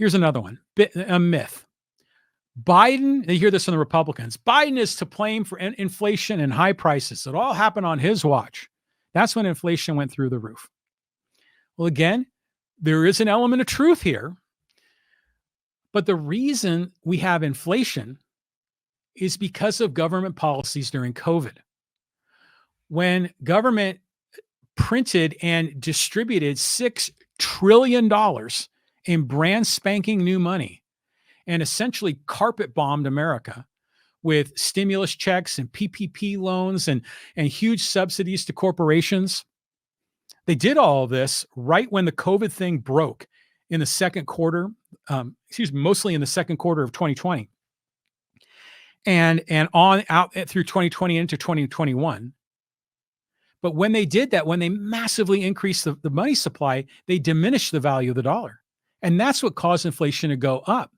Here's another one, a myth. Biden, you hear this from the Republicans, Biden is to blame for inflation and high prices. It all happened on his watch. That's when inflation went through the roof. Well, again, there is an element of truth here. But the reason we have inflation is because of government policies during COVID. When government printed and distributed $6 trillion in brand spanking new money and essentially carpet bombed America with stimulus checks and PPP loans and huge subsidies to corporations. They did all of this right when the COVID thing broke in the second quarter, mostly in the second quarter of 2020 and on out through 2020 into 2021. But when they did that, when they massively increased the money supply, they diminished the value of the dollar. And that's what caused inflation to go up.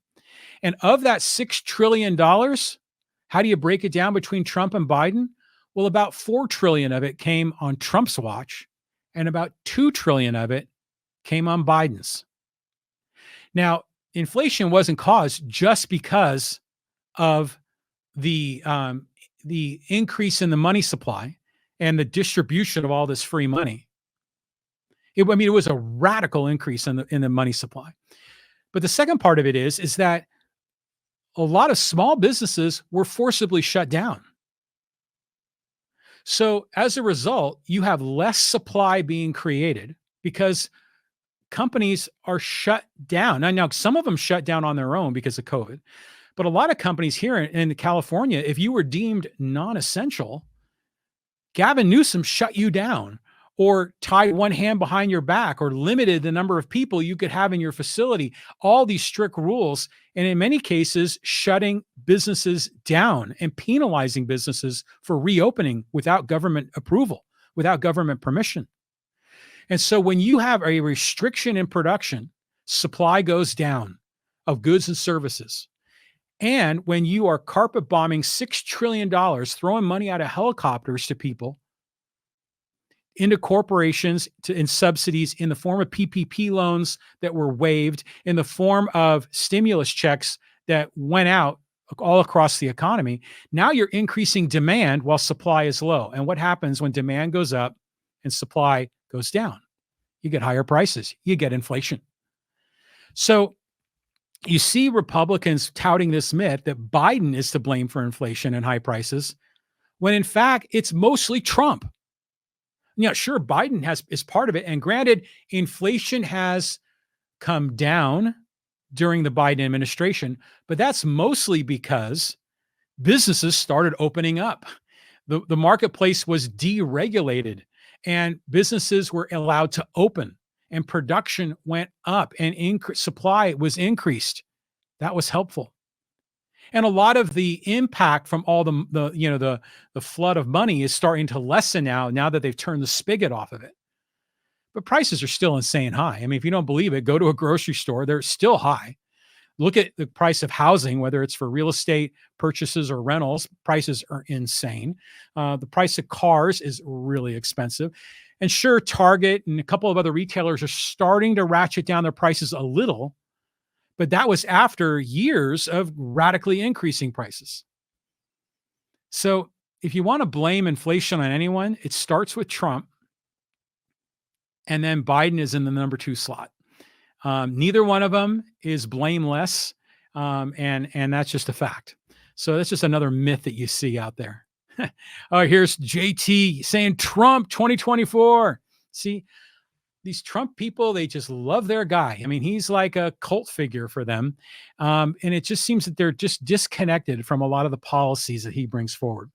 And of that $6 trillion, how do you break it down between Trump and Biden? Well, about $4 trillion of it came on Trump's watch, and about $2 trillion of it came on Biden's. Now, inflation wasn't caused just because of the increase in the money supply and the distribution of all this free money. It was a radical increase in the money supply. But the second part of it is that a lot of small businesses were forcibly shut down. So as a result, you have less supply being created because companies are shut down. Now, some of them shut down on their own because of COVID, but a lot of companies here in California, if you were deemed non-essential, Gavin Newsom shut you down or tied one hand behind your back or limited the number of people you could have in your facility, all these strict rules, and in many cases, shutting businesses down and penalizing businesses for reopening without government approval, without government permission. And so when you have a restriction in production, supply goes down of goods and services. And when you are carpet bombing $6 trillion, throwing money out of helicopters to people, into corporations in subsidies in the form of PPP loans that were waived, in the form of stimulus checks that went out all across the economy, now you're increasing demand while supply is low. And what happens when demand goes up and supply goes down? You get higher prices, you get inflation. So you see Republicans touting this myth that Biden is to blame for inflation and high prices, when in fact, it's mostly Trump. Yeah, sure, Biden is part of it. And granted, inflation has come down during the Biden administration, but that's mostly because businesses started opening up. The marketplace was deregulated and businesses were allowed to open and production went up and supply was increased. That was helpful. And a lot of the impact from all the flood of money is starting to lessen now that they've turned the spigot off of it. But prices are still insane high. I mean, if you don't believe it, go to a grocery store. They're still high. Look at the price of housing, whether it's for real estate purchases or rentals. Prices are insane. The price of cars is really expensive. And sure, Target and a couple of other retailers are starting to ratchet down their prices a little, but that was after years of radically increasing prices. So if you want to blame inflation on anyone, it starts with Trump, and then Biden is in the number 2 slot. Neither one of them is blameless, and that's just a fact. So that's just another myth that you see out there. Here's JT saying Trump 2024. See, these Trump people, they just love their guy. I mean, he's like a cult figure for them. And it just seems that they're just disconnected from a lot of the policies that he brings forward.